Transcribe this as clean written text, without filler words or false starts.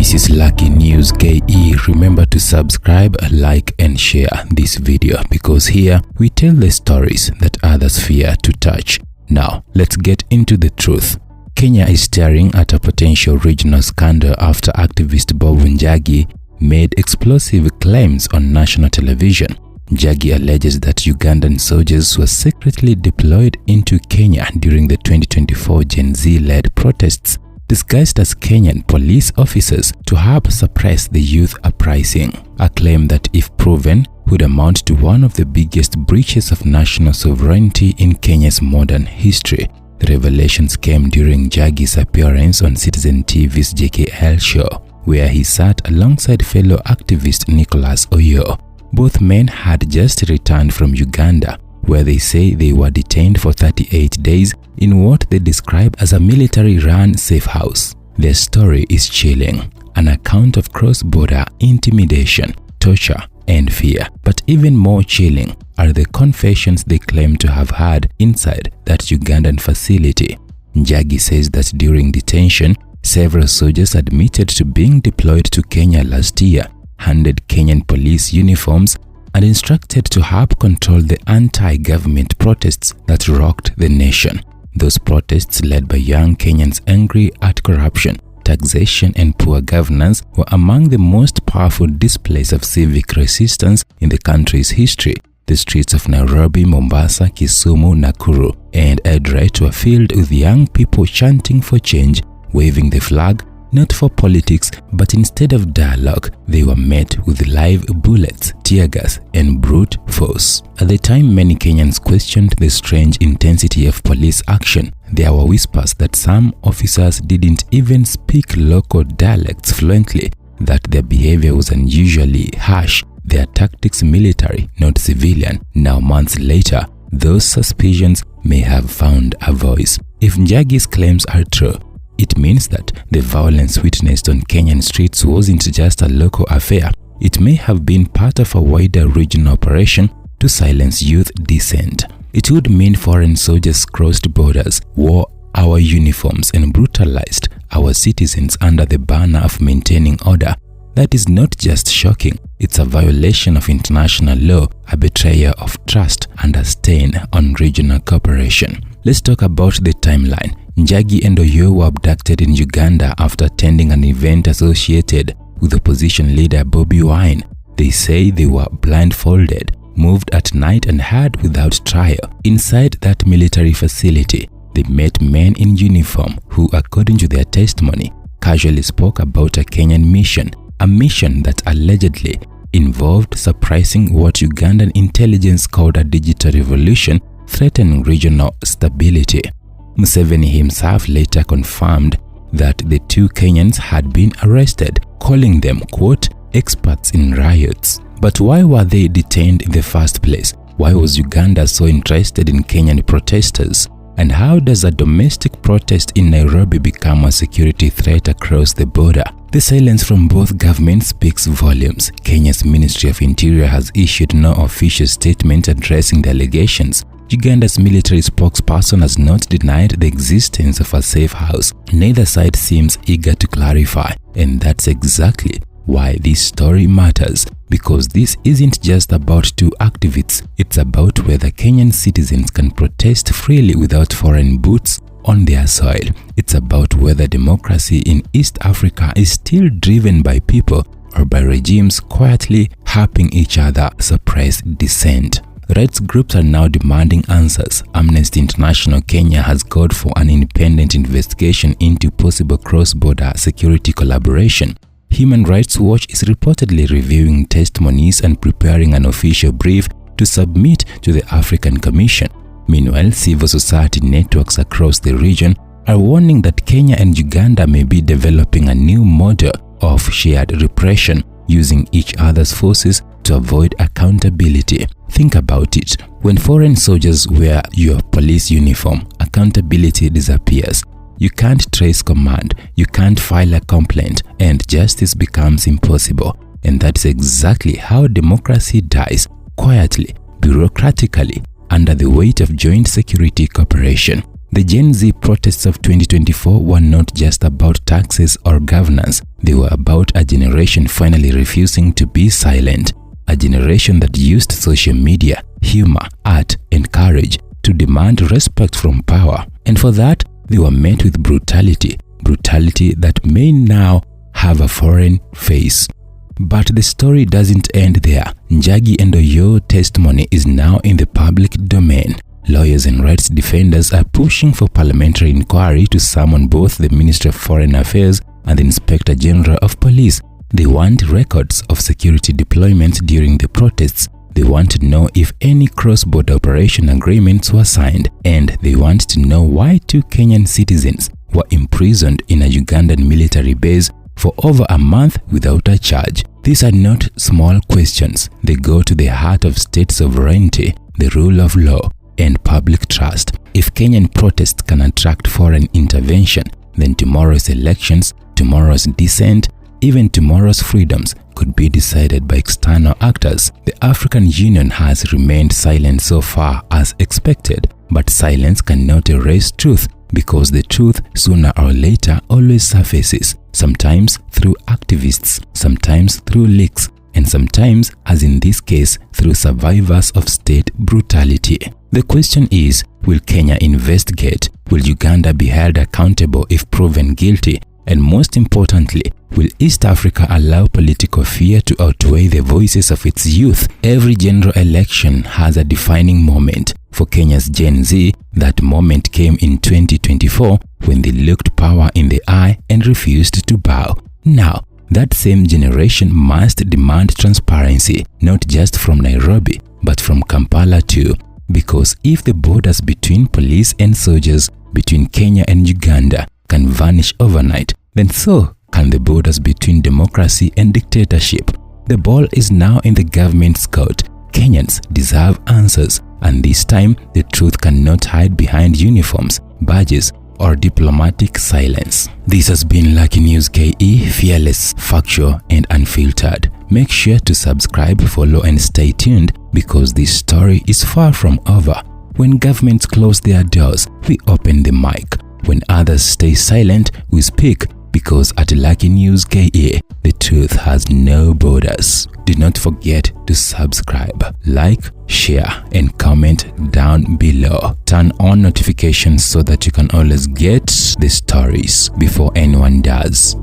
This is LuckynewsKE. Remember to subscribe, like and share this video because here we tell the stories that others fear to touch. Now, let's get into the truth. Kenya is staring at a potential regional scandal after activist Bob Njagi made explosive claims on national television. Njagi alleges that Ugandan soldiers were secretly deployed into Kenya during the 2024 Gen Z-led protests, disguised as Kenyan police officers to help suppress the youth uprising, a claim that, if proven, would amount to one of the biggest breaches of national sovereignty in Kenya's modern history. The revelations came during Njagi's appearance on Citizen TV's JKL show, where he sat alongside fellow activist Nicholas Oyo. Both men had just returned from Uganda, where they say they were detained for 38 days in what they describe as a military-run safe house. Their story is chilling, an account of cross-border intimidation, torture, and fear. But even more chilling are the confessions they claim to have had inside that Ugandan facility. Njagi says that during detention, several soldiers admitted to being deployed to Kenya last year, handed Kenyan police uniforms, and instructed to help control the anti-government protests that rocked the nation. Those protests, led by young Kenyans angry at corruption, taxation, and poor governance, were among the most powerful displays of civic resistance in the country's history. The streets of Nairobi, Mombasa, Kisumu, Nakuru, and Eldoret were filled with young people chanting for change, waving the flag, not for politics, but instead of dialogue, they were met with live bullets, tear gas, and brute force. At the time many Kenyans questioned the strange intensity of police action, there were whispers that some officers didn't even speak local dialects fluently, that their behavior was unusually harsh, their tactics military, not civilian. Now, months later, those suspicions may have found a voice. If Njagi's claims are true, it means that the violence witnessed on Kenyan streets wasn't just a local affair. It may have been part of a wider regional operation to silence youth dissent. It would mean foreign soldiers crossed borders, wore our uniforms, and brutalized our citizens under the banner of maintaining order. That is not just shocking, it's a violation of international law, a betrayal of trust, and a stain on regional cooperation. Let's talk about the timeline. Njagi and Oyo were abducted in Uganda after attending an event associated with opposition leader Bobi Wine. They say they were blindfolded, moved at night, and had without trial. Inside that military facility, they met men in uniform who, according to their testimony, casually spoke about a Kenyan mission, a mission that allegedly involved suppressing what Ugandan intelligence called a digital revolution, threatening regional stability. Museveni himself later confirmed that the two Kenyans had been arrested, calling them, quote, experts in riots. But why were they detained in the first place? Why was Uganda so interested in Kenyan protesters? And how does a domestic protest in Nairobi become a security threat across the border? The silence from both governments speaks volumes. Kenya's Ministry of Interior has issued no official statement addressing the allegations. Uganda's military spokesperson has not denied the existence of a safe house. Neither side seems eager to clarify, and that's exactly why this story matters, because this isn't just about two activists, it's about whether Kenyan citizens can protest freely without foreign boots on their soil. It's about whether democracy in East Africa is still driven by people or by regimes quietly helping each other suppress dissent. Rights groups are now demanding answers. Amnesty International Kenya has called for an independent investigation into possible cross-border security collaboration. Human Rights Watch is reportedly reviewing testimonies and preparing an official brief to submit to the African Commission. Meanwhile, civil society networks across the region are warning that Kenya and Uganda may be developing a new model of shared repression, using each other's forces to avoid accountability. Think about it. When foreign soldiers wear your police uniform, accountability disappears. You can't trace command, you can't file a complaint, and justice becomes impossible. And that's exactly how democracy dies, quietly, bureaucratically, under the weight of joint security cooperation. The Gen Z protests of 2024 were not just about taxes or governance. They were about a generation finally refusing to be silent. A generation that used social media, humor, art, and courage to demand respect from power. And for that, they were met with brutality. Brutality that may now have a foreign face. But the story doesn't end there. Njagi and Oyo's testimony is now in the public domain. Lawyers and rights defenders are pushing for parliamentary inquiry to summon both the Minister of Foreign Affairs and the Inspector General of Police. They want records of security deployments during the protests. They want to know if any cross-border operation agreements were signed, and they want to know why 2 Kenyan citizens were imprisoned in a Ugandan military base for over a month without a charge. These are not small questions. They go to the heart of state sovereignty, the rule of law, and public trust. If Kenyan protests can attract foreign intervention, then tomorrow's elections, tomorrow's dissent, even tomorrow's freedoms could be decided by external actors. The African Union has remained silent so far as expected, but silence cannot erase truth, because the truth sooner or later always surfaces, sometimes through activists, sometimes through leaks, and sometimes, as in this case, through survivors of state brutality. The question is, will Kenya investigate? Will Uganda be held accountable if proven guilty? And most importantly, will East Africa allow political fear to outweigh the voices of its youth? Every general election has a defining moment. For Kenya's Gen Z, that moment came in 2024 when they looked power in the eye and refused to bow. Now, that same generation must demand transparency, not just from Nairobi, but from Kampala too. Because if the borders between police and soldiers, between Kenya and Uganda, can vanish overnight, then so can the borders between democracy and dictatorship. The ball is now in the government's court. Kenyans deserve answers, and this time the truth cannot hide behind uniforms, badges, or diplomatic silence. This has been LuckynewsKE, fearless, factual, and unfiltered. Make sure to subscribe, follow, and stay tuned, because this story is far from over. When governments close their doors, we open the mic. When others stay silent, we speak, because at LuckynewsKE, the truth has no borders. Do not forget to subscribe, like, share, and comment down below. Turn on notifications so that you can always get the stories before anyone does.